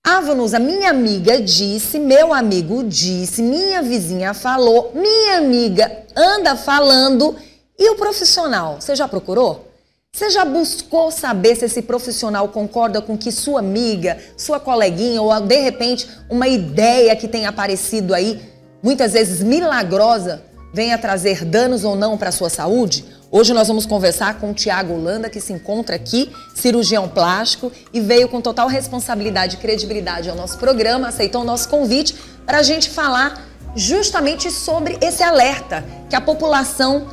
Ah, Vanusa, minha amiga disse, meu amigo disse, minha vizinha falou, minha amiga anda falando. E o profissional, você já procurou? Você já buscou saber se esse profissional concorda com que sua amiga, sua coleguinha ou de repente uma ideia que tenha aparecido aí, muitas vezes milagrosa, venha trazer danos ou não para a sua saúde? Hoje nós vamos conversar com o Thiago Holanda, que se encontra aqui, cirurgião plástico, e veio com total responsabilidade e credibilidade ao nosso programa, aceitou o nosso convite para a gente falar justamente sobre esse alerta que a população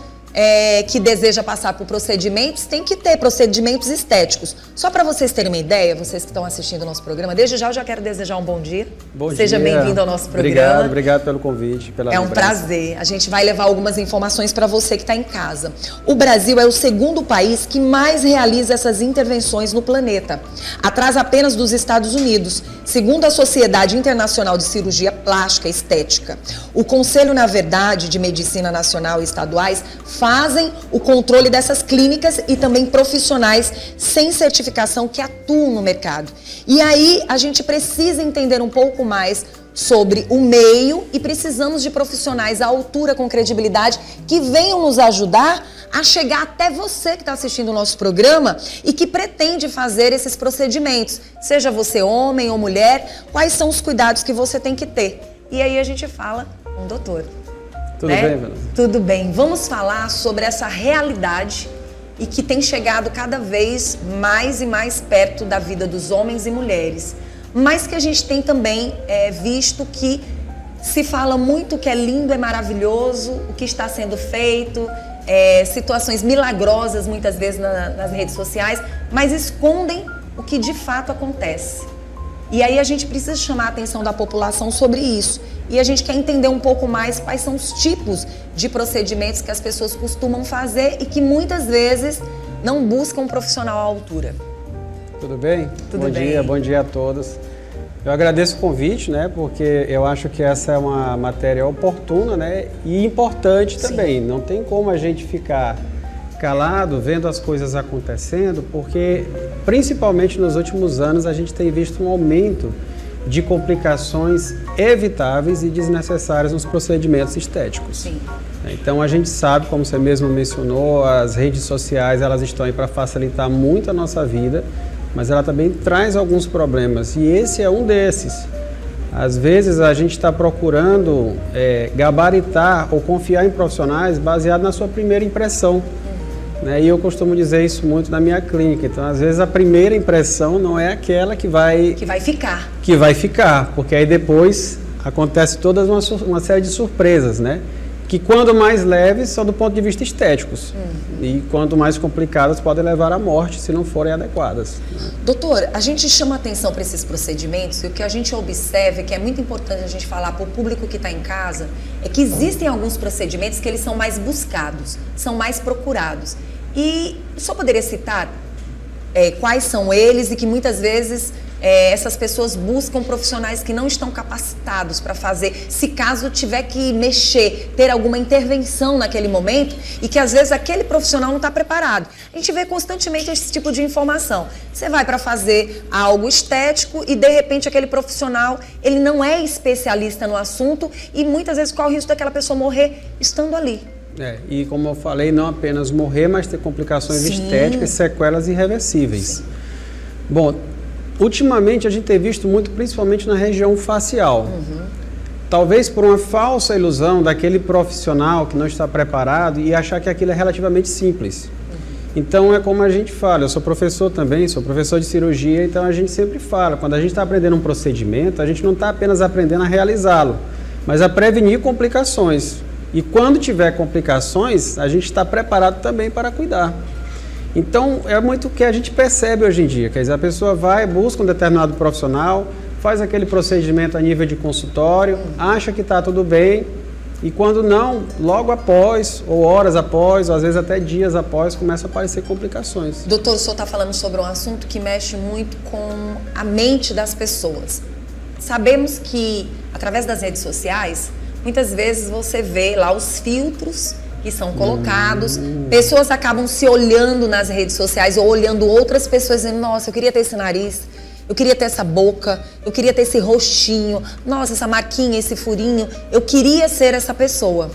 que deseja passar por procedimentos tem que ter procedimentos estéticos. Só para vocês terem uma ideia, vocês que estão assistindo o nosso programa, desde já eu já quero desejar um bom dia. Bom dia. Seja bem-vindo ao nosso programa. Obrigado pelo convite, pela lembrança. É um prazer. A gente vai levar algumas informações para você que está em casa. O Brasil é o segundo país que mais realiza essas intervenções no planeta, atrás apenas dos Estados Unidos, segundo a Sociedade Internacional de Cirurgia Plástica e Estética. O Conselho, na verdade, de Medicina Nacional e estaduais fazem o controle dessas clínicas e também profissionais sem certificação que atuam no mercado. E aí a gente precisa entender um pouco mais sobre o meio e precisamos de profissionais à altura, com credibilidade, que venham nos ajudar a chegar até você que está assistindo o nosso programa e que pretende fazer esses procedimentos. Seja você homem ou mulher, quais são os cuidados que você tem que ter? E aí a gente fala com o doutor. Tudo bem, Vanusa? Tudo bem. Vamos falar sobre essa realidade e que tem chegado cada vez mais e mais perto da vida dos homens e mulheres. Mas que a gente tem também visto que se fala muito que é lindo, é maravilhoso, o que está sendo feito, situações milagrosas muitas vezes nas redes sociais, mas escondem o que de fato acontece. E aí a gente precisa chamar a atenção da população sobre isso. E a gente quer entender um pouco mais quais são os tipos de procedimentos que as pessoas costumam fazer e que muitas vezes não buscam um profissional à altura. Tudo bem? Tudo bem. Bom dia a todos. Eu agradeço o convite, né? Porque eu acho que essa é uma matéria oportuna, né? E importante também. Sim. Não tem como a gente ficar calado vendo as coisas acontecendo, porque principalmente nos últimos anos a gente tem visto um aumento de complicações evitáveis e desnecessárias nos procedimentos estéticos. Sim. Então a gente sabe, como você mesmo mencionou, as redes sociais elas estão aí para facilitar muito a nossa vida, mas ela também traz alguns problemas e esse é um desses. Às vezes a gente está procurando gabaritar ou confiar em profissionais baseado na sua primeira impressão. Né? E eu costumo dizer isso muito na minha clínica. Então, às vezes, a primeira impressão não é aquela que vai ficar. Que vai ficar, porque aí depois acontece toda uma série de surpresas, né? Que quando mais leves são do ponto de vista estéticos. E quanto mais complicadas podem levar à morte se não forem adequadas. Doutor, a gente chama atenção para esses procedimentos e o que a gente observa, que é muito importante a gente falar para o público que está em casa, é que existem alguns procedimentos que eles são mais buscados, são mais procurados. E só poderia citar quais são eles e que muitas vezes essas pessoas buscam profissionais que não estão capacitados para fazer, se caso tiver que mexer, ter alguma intervenção naquele momento e que às vezes aquele profissional não está preparado. A gente vê constantemente esse tipo de informação. Você vai para fazer algo estético e de repente aquele profissional, ele não é especialista no assunto e muitas vezes corre o risco daquela pessoa morrer estando ali. E como eu falei, não apenas morrer, mas ter complicações estéticas, sequelas irreversíveis. Sim. Bom, ultimamente a gente tem visto muito, principalmente na região facial. Talvez por uma falsa ilusão daquele profissional que não está preparado e achar que aquilo é relativamente simples. Então é como a gente fala, eu sou professor também, sou professor de cirurgia, então a gente sempre fala, quando a gente está aprendendo um procedimento, a gente não está apenas aprendendo a realizá-lo, mas a prevenir complicações. E quando tiver complicações, a gente está preparado também para cuidar. Então, é muito o que a gente percebe hoje em dia. Quer dizer, a pessoa vai, busca um determinado profissional, faz aquele procedimento a nível de consultório, acha que está tudo bem, e quando não, logo após, ou horas após, ou às vezes até dias após, começam a aparecer complicações. Doutor, o senhor está falando sobre um assunto que mexe muito com a mente das pessoas. Sabemos que, através das redes sociais, muitas vezes você vê lá os filtros que são colocados, pessoas acabam se olhando nas redes sociais ou olhando outras pessoas dizendo, nossa, eu queria ter esse nariz, eu queria ter essa boca, eu queria ter esse rostinho, nossa, essa marquinha, esse furinho, eu queria ser essa pessoa.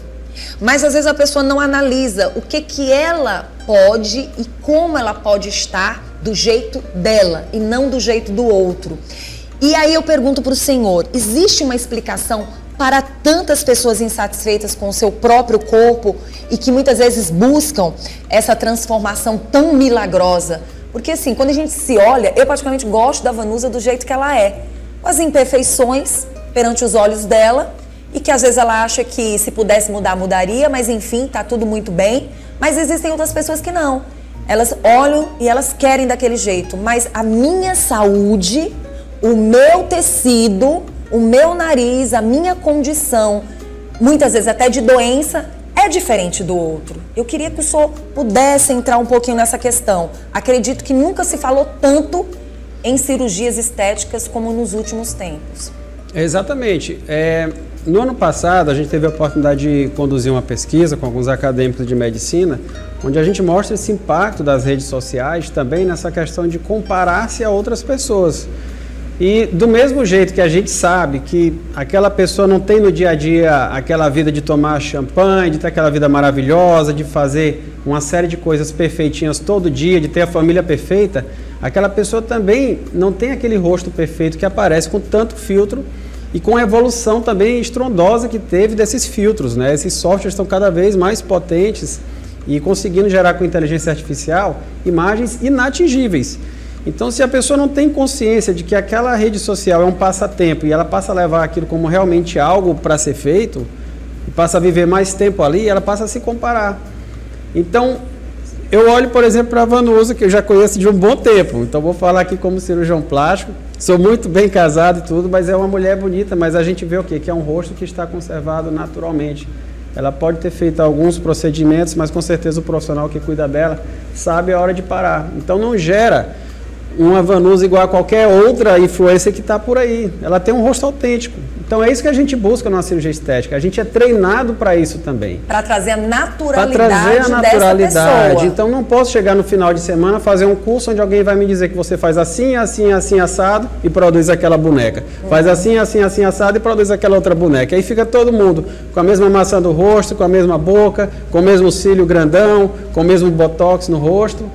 Mas às vezes a pessoa não analisa o que ela pode e como ela pode estar do jeito dela e não do jeito do outro. E aí eu pergunto para o Senhor, existe uma explicação para tantas pessoas insatisfeitas com o seu próprio corpo e que muitas vezes buscam essa transformação tão milagrosa? Porque assim, quando a gente se olha, eu particularmente gosto da Vanusa do jeito que ela é, com as imperfeições perante os olhos dela, e que às vezes ela acha que se pudesse mudar, mudaria, mas enfim, tá tudo muito bem. Mas existem outras pessoas que não. Elas olham e elas querem daquele jeito, mas a minha saúde, o meu tecido, o meu nariz, a minha condição, muitas vezes até de doença, é diferente do outro. Eu queria que o senhor pudesse entrar um pouquinho nessa questão. Acredito que nunca se falou tanto em cirurgias estéticas como nos últimos tempos. Exatamente. No ano passado, a gente teve a oportunidade de conduzir uma pesquisa com alguns acadêmicos de medicina, onde a gente mostra esse impacto das redes sociais também nessa questão de comparar-se a outras pessoas. E do mesmo jeito que a gente sabe que aquela pessoa não tem no dia a dia aquela vida de tomar champanhe, de ter aquela vida maravilhosa, de fazer uma série de coisas perfeitinhas todo dia, de ter a família perfeita, aquela pessoa também não tem aquele rosto perfeito que aparece com tanto filtro e com a evolução também estrondosa que teve desses filtros, né? Esses softwares estão cada vez mais potentes e conseguindo gerar com inteligência artificial imagens inatingíveis. Então, se a pessoa não tem consciência de que aquela rede social é um passatempo e ela passa a levar aquilo como realmente algo para ser feito, e passa a viver mais tempo ali, ela passa a se comparar. Então, eu olho, por exemplo, para a Vanusa, que eu já conheço de um bom tempo. Então, vou falar aqui como cirurgião plástico. Sou muito bem casado e tudo, mas é uma mulher bonita. Mas a gente vê o quê? Que é um rosto que está conservado naturalmente. Ela pode ter feito alguns procedimentos, mas com certeza o profissional que cuida dela sabe a hora de parar. Então, não gera uma Vanusa igual a qualquer outra influencer que está por aí. Ela tem um rosto autêntico. Então é isso que a gente busca numa cirurgia estética. A gente é treinado para isso também. Para trazer a naturalidade dessa pessoa. Então não posso chegar no final de semana, fazer um curso onde alguém vai me dizer que você faz assim, assim, assim, assado e produz aquela boneca. Faz assim, assim, assim, assado e produz aquela outra boneca. Aí fica todo mundo com a mesma maçã do rosto, com a mesma boca, com o mesmo cílio grandão, com o mesmo botox no rosto.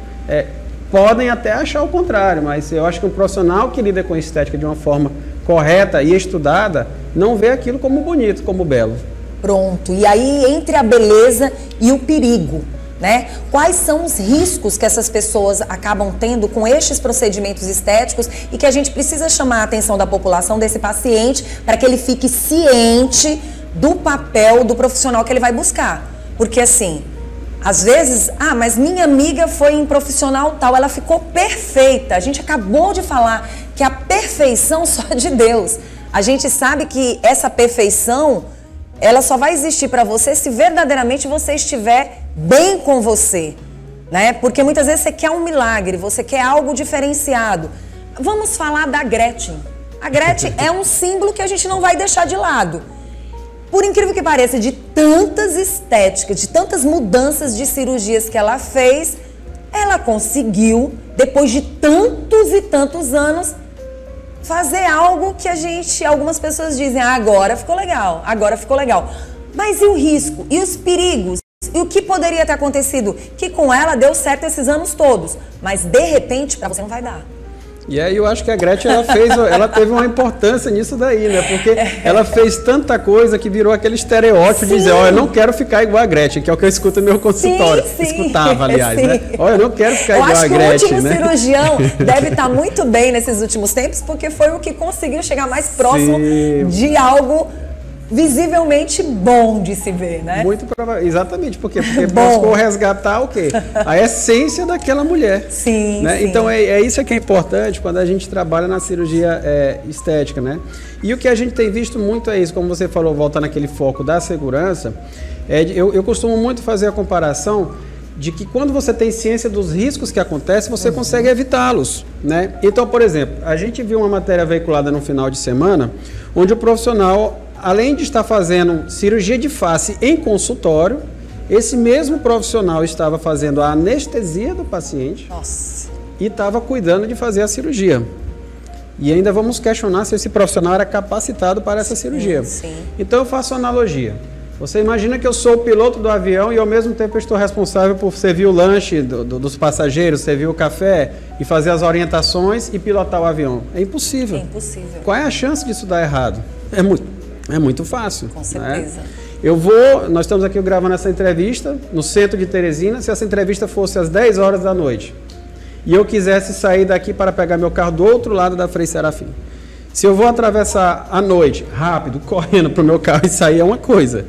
Podem até achar o contrário, mas eu acho que um profissional que lida com estética de uma forma correta e estudada não vê aquilo como bonito, como belo. Pronto. E aí, entre a beleza e o perigo, né? Quais são os riscos que essas pessoas acabam tendo com estes procedimentos estéticos e que a gente precisa chamar a atenção da população, desse paciente, para que ele fique ciente do papel do profissional que ele vai buscar. Porque assim, às vezes, mas minha amiga foi em profissional tal, ela ficou perfeita. A gente acabou de falar que a perfeição só é de Deus. A gente sabe que essa perfeição, ela só vai existir para você se verdadeiramente você estiver bem com você, né? Porque muitas vezes você quer um milagre, você quer algo diferenciado. Vamos falar da Gretchen. A Gretchen é um símbolo que a gente não vai deixar de lado. Por incrível que pareça, de tantas estéticas, de tantas mudanças de cirurgias que ela fez, ela conseguiu, depois de tantos e tantos anos, fazer algo que algumas pessoas dizem, agora ficou legal, agora ficou legal. Mas e o risco? E os perigos? E o que poderia ter acontecido? Que com ela deu certo esses anos todos, mas de repente para você não vai dar. E aí eu acho que a Gretchen, ela teve uma importância nisso daí, né? Porque ela fez tanta coisa que virou aquele estereótipo de dizer, eu não quero ficar igual a Gretchen, que é o que eu escuto no meu consultório. Sim, escutava, aliás, né? Eu não quero ficar igual a Gretchen, né? Eu acho que o último cirurgião deve estar muito bem nesses últimos tempos, porque foi o que conseguiu chegar mais próximo de algo visivelmente bom de se ver, né? Muito provável, exatamente, porque buscou resgatar o quê? A essência daquela mulher. Sim, né? Sim. Então é isso que é importante quando a gente trabalha na cirurgia estética, né? E o que a gente tem visto muito é isso, como você falou, voltando naquele foco da segurança, eu costumo muito fazer a comparação de que quando você tem ciência dos riscos que acontecem, você consegue evitá-los, né? Então, por exemplo, a gente viu uma matéria veiculada no final de semana, onde o profissional, além de estar fazendo cirurgia de face em consultório, esse mesmo profissional estava fazendo a anestesia do paciente. Nossa. E estava cuidando de fazer a cirurgia. E ainda vamos questionar se esse profissional era capacitado para essa cirurgia. Sim. Então eu faço uma analogia. Você imagina que eu sou o piloto do avião e ao mesmo tempo eu estou responsável por servir o lanche dos passageiros, servir o café e fazer as orientações e pilotar o avião. É impossível. É impossível. Qual é a chance disso dar errado? É muito fácil. Com certeza. Né? Nós estamos aqui gravando essa entrevista no centro de Teresina. Se essa entrevista fosse às 10 horas da noite e eu quisesse sair daqui para pegar meu carro do outro lado da Frei Serafim, se eu vou atravessar à noite, rápido, correndo para o meu carro e sair é uma coisa.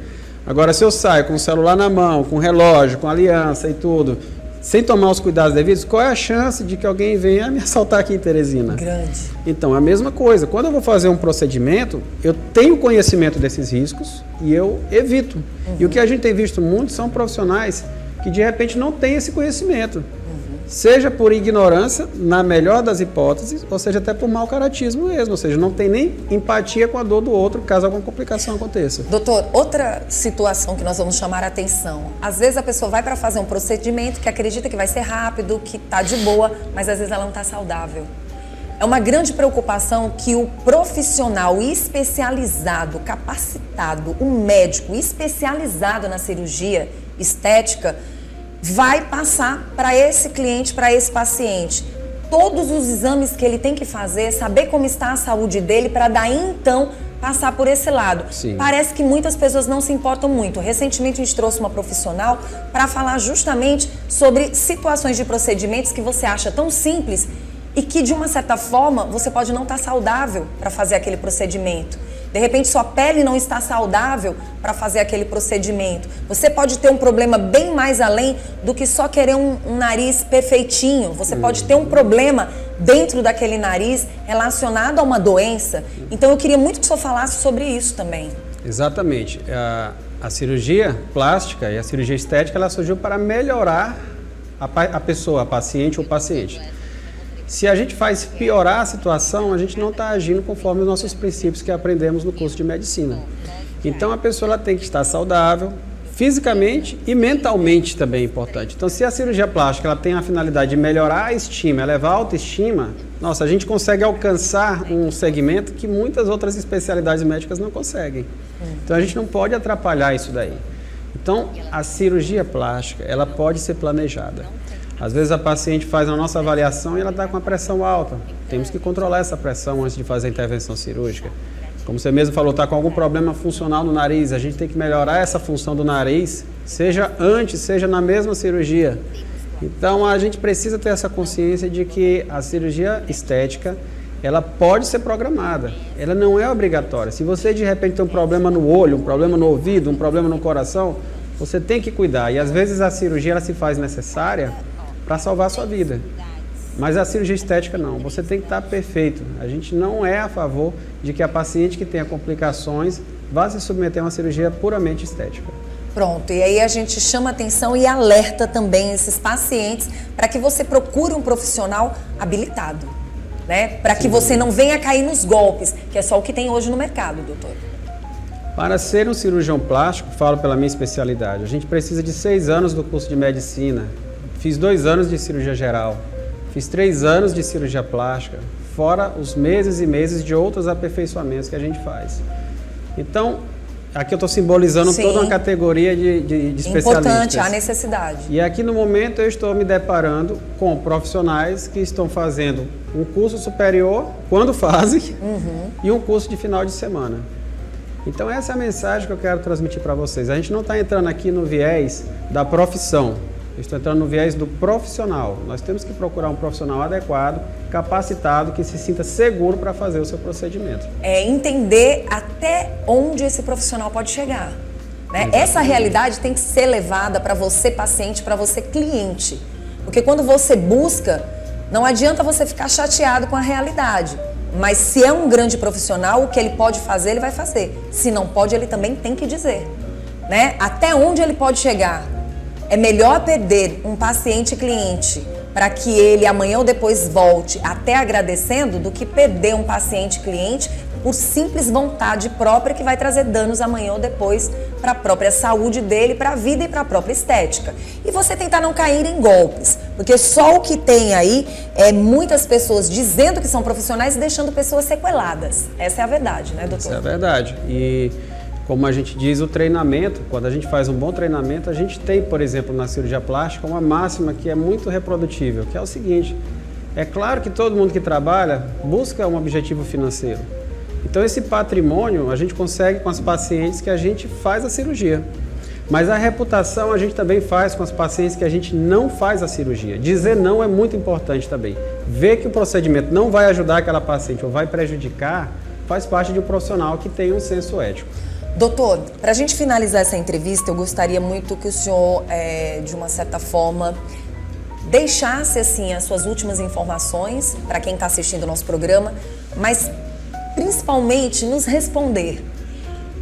Agora, se eu saio com o celular na mão, com o relógio, com a aliança e tudo, sem tomar os cuidados devidos, qual é a chance de que alguém venha me assaltar aqui em Teresina? Grande. Então, é a mesma coisa. Quando eu vou fazer um procedimento, eu tenho conhecimento desses riscos e eu evito. E o que a gente tem visto muito são profissionais que, de repente, não têm esse conhecimento. Seja por ignorância, na melhor das hipóteses, ou seja, até por mau caratismo mesmo, ou seja, não tem nem empatia com a dor do outro, caso alguma complicação aconteça. Doutor, outra situação que nós vamos chamar a atenção. Às vezes a pessoa vai para fazer um procedimento que acredita que vai ser rápido, que está de boa, mas às vezes ela não está saudável. É uma grande preocupação que o profissional especializado, capacitado, o médico especializado na cirurgia estética, vai passar para esse cliente, para esse paciente, todos os exames que ele tem que fazer, saber como está a saúde dele, para daí então passar por esse lado. Sim. Parece que muitas pessoas não se importam muito. Recentemente a gente trouxe uma profissional para falar justamente sobre situações de procedimentos que você acha tão simples e que de uma certa forma você pode não estar saudável para fazer aquele procedimento. De repente, sua pele não está saudável para fazer aquele procedimento. Você pode ter um problema bem mais além do que só querer um nariz perfeitinho. Você pode ter um problema dentro daquele nariz relacionado a uma doença. Então, eu queria muito que o senhor falasse sobre isso também. Exatamente. A cirurgia plástica e a cirurgia estética, ela surgiu para melhorar a pessoa, a paciente ou paciente. Se a gente faz piorar a situação, a gente não está agindo conforme os nossos princípios que aprendemos no curso de medicina. Então, a pessoa ela tem que estar saudável, fisicamente e mentalmente também é importante. Então, se a cirurgia plástica ela tem a finalidade de melhorar a estima, elevar a autoestima, nossa, a gente consegue alcançar um segmento que muitas outras especialidades médicas não conseguem. Então, a gente não pode atrapalhar isso daí. Então, a cirurgia plástica, ela pode ser planejada. Às vezes a paciente faz a nossa avaliação e ela está com a pressão alta. Temos que controlar essa pressão antes de fazer a intervenção cirúrgica. Como você mesmo falou, está com algum problema funcional no nariz, a gente tem que melhorar essa função do nariz, seja antes, seja na mesma cirurgia. Então a gente precisa ter essa consciência de que a cirurgia estética, ela pode ser programada, ela não é obrigatória. Se você de repente tem um problema no olho, um problema no ouvido, um problema no coração, você tem que cuidar. E às vezes a cirurgia ela se faz necessária para salvar a sua vida. Mas a cirurgia estética não, você tem que estar perfeito. A gente não é a favor de que a paciente que tenha complicações vá se submeter a uma cirurgia puramente estética. Pronto, e aí a gente chama atenção e alerta também esses pacientes para que você procure um profissional habilitado, né? Para que você não venha cair nos golpes, que é só o que tem hoje no mercado, doutor. Para ser um cirurgião plástico, falo pela minha especialidade, a gente precisa de 6 anos do curso de medicina. Fiz 2 anos de cirurgia geral, fiz 3 anos de cirurgia plástica, fora os meses e meses de outros aperfeiçoamentos que a gente faz. Então, aqui eu estou simbolizando toda uma categoria de especialistas. Importante, a necessidade. E aqui no momento eu estou me deparando com profissionais que estão fazendo um curso superior, quando fazem, e um curso de final de semana. Então essa é a mensagem que eu quero transmitir para vocês. A gente não está entrando aqui no viés da profissão. Eu estou entrando no viés do profissional. Nós temos que procurar um profissional adequado, capacitado, que se sinta seguro para fazer o seu procedimento. É entender até onde esse profissional pode chegar, né? Essa realidade tem que ser levada para você paciente, para você cliente. Porque quando você busca, não adianta você ficar chateado com a realidade. Mas se é um grande profissional, o que ele pode fazer, ele vai fazer. Se não pode, ele também tem que dizer, né? Até onde ele pode chegar. É melhor perder um paciente cliente para que ele amanhã ou depois volte até agradecendo do que perder um paciente cliente por simples vontade própria que vai trazer danos amanhã ou depois para a própria saúde dele, para a vida e para a própria estética. E você tentar não cair em golpes. Porque só o que tem aí é muitas pessoas dizendo que são profissionais e deixando pessoas sequeladas. Essa é a verdade, né, doutor? Essa é a verdade. E como a gente diz, o treinamento, quando a gente faz um bom treinamento, a gente tem, por exemplo, na cirurgia plástica, uma máxima que é muito reprodutível, que é o seguinte: é claro que todo mundo que trabalha busca um objetivo financeiro. Então esse patrimônio a gente consegue com as pacientes que a gente faz a cirurgia. Mas a reputação a gente também faz com as pacientes que a gente não faz a cirurgia. Dizer não é muito importante também. Ver que o procedimento não vai ajudar aquela paciente ou vai prejudicar, faz parte de um profissional que tem um senso ético. Doutor, para a gente finalizar essa entrevista, eu gostaria muito que o senhor, de uma certa forma, deixasse assim as suas últimas informações para quem está assistindo o nosso programa, mas principalmente nos responder.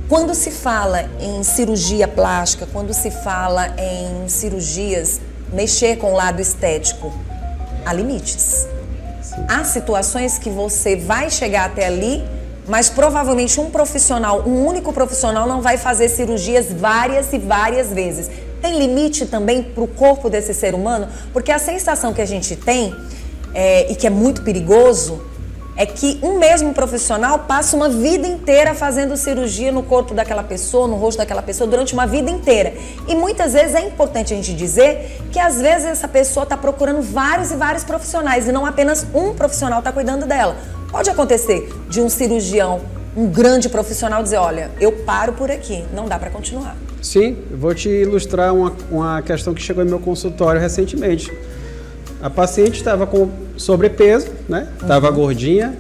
Quando se fala em cirurgia plástica, quando se fala em cirurgias, mexer com o lado estético, há limites. Sim. Há situações que você vai chegar até ali, mas provavelmente um único profissional não vai fazer cirurgias várias e várias vezes. Tem limite também para o corpo desse ser humano? Porque a sensação que a gente tem, e que é muito perigoso, é que um mesmo profissional passa uma vida inteira fazendo cirurgia no corpo daquela pessoa, no rosto daquela pessoa, durante uma vida inteira. E muitas vezes é importante a gente dizer que às vezes essa pessoa está procurando vários e vários profissionais e não apenas um profissional está cuidando dela. Pode acontecer de um cirurgião, um grande profissional dizer, olha, eu paro por aqui, não dá para continuar. Sim, eu vou te ilustrar uma questão que chegou em meu consultório recentemente. A paciente estava com sobrepeso, né? Estava gordinha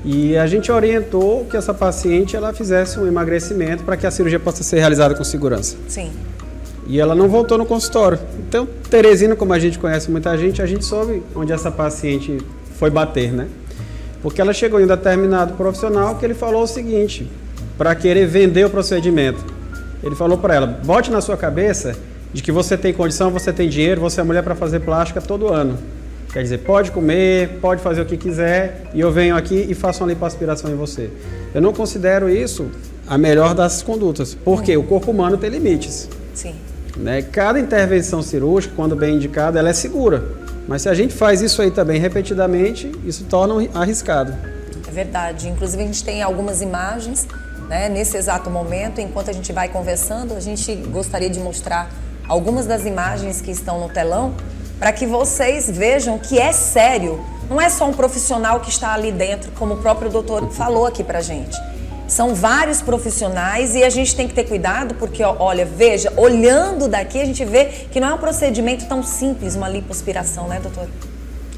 e a gente orientou que essa paciente ela fizesse um emagrecimento para que a cirurgia possa ser realizada com segurança. Sim. E ela não voltou no consultório. Então, Teresina, como a gente conhece muita gente, a gente soube onde essa paciente foi bater, né? Porque ela chegou em um determinado profissional que ele falou o seguinte, para querer vender o procedimento. Ele falou para ela, bote na sua cabeça de que você tem condição, você tem dinheiro, você é mulher para fazer plástica todo ano. Quer dizer, pode comer, pode fazer o que quiser e eu venho aqui e faço uma lipoaspiração em você. Eu não considero isso a melhor das condutas, porque o corpo humano tem limites. Sim. Né? Cada intervenção cirúrgica, quando bem indicada, ela é segura. Mas se a gente faz isso aí também repetidamente, isso torna arriscado. É verdade. Inclusive a gente tem algumas imagens, né, nesse exato momento, enquanto a gente vai conversando, a gente gostaria de mostrar algumas das imagens que estão no telão, para que vocês vejam que é sério. Não é só um profissional que está ali dentro, como o próprio doutor falou aqui pra gente. São vários profissionais e a gente tem que ter cuidado porque, olha, veja, olhando daqui a gente vê que não é um procedimento tão simples, uma lipoaspiração, né, doutor?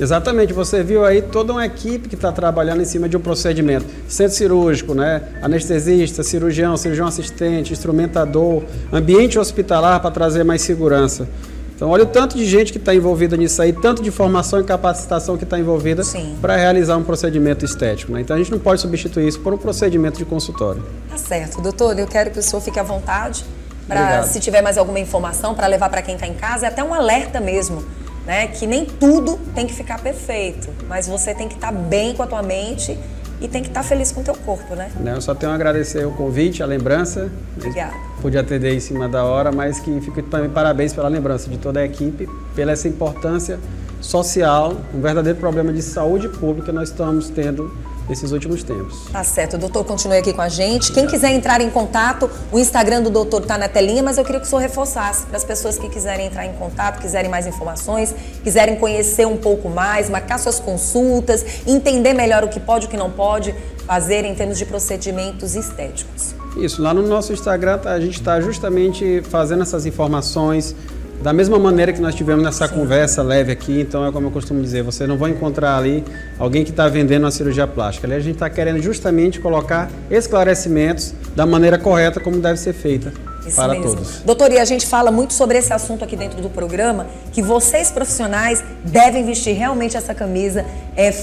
Exatamente, você viu aí toda uma equipe que está trabalhando em cima de um procedimento. Centro cirúrgico, né? Anestesista, cirurgião, cirurgião assistente, instrumentador, ambiente hospitalar para trazer mais segurança. Então, olha o tanto de gente que está envolvida nisso aí, tanto de formação e capacitação que está envolvida para realizar um procedimento estético, né? Então, a gente não pode substituir isso por um procedimento de consultório. Tá certo. Doutor, eu quero que o senhor fique à vontade para, se tiver mais alguma informação, para levar para quem está em casa, é até um alerta mesmo, né? Que nem tudo tem que ficar perfeito, mas você tem que estar bem com a tua mente e tem que estar feliz com o teu corpo, né? Eu só tenho a agradecer o convite, a lembrança. Obrigada. Pude atender em cima da hora, mas que fico também parabéns pela lembrança de toda a equipe, pela essa importância social, um verdadeiro problema de saúde pública que nós estamos tendo nesses últimos tempos. Tá certo, o doutor continue aqui com a gente. Quem quiser entrar em contato, o Instagram do doutor tá na telinha, mas eu queria que o senhor reforçasse para as pessoas que quiserem entrar em contato, quiserem mais informações, quiserem conhecer um pouco mais, marcar suas consultas, entender melhor o que pode e o que não pode fazer em termos de procedimentos estéticos. Isso, lá no nosso Instagram a gente está justamente fazendo essas informações da mesma maneira que nós tivemos nessa conversa leve aqui. Então é como eu costumo dizer, você não vai encontrar ali alguém que está vendendo uma cirurgia plástica. Ali a gente está querendo justamente colocar esclarecimentos da maneira correta como deve ser feita para todos. Doutor, e a gente fala muito sobre esse assunto aqui dentro do programa, que vocês profissionais devem vestir realmente essa camisa,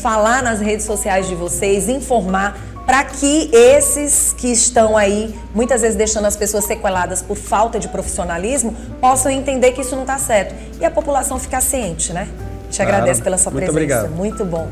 falar nas redes sociais de vocês, informar, para que esses que estão aí, muitas vezes deixando as pessoas sequeladas por falta de profissionalismo, possam entender que isso não está certo. E a população ficar ciente, né? Te agradeço pela sua presença. Muito obrigado. Muito bom.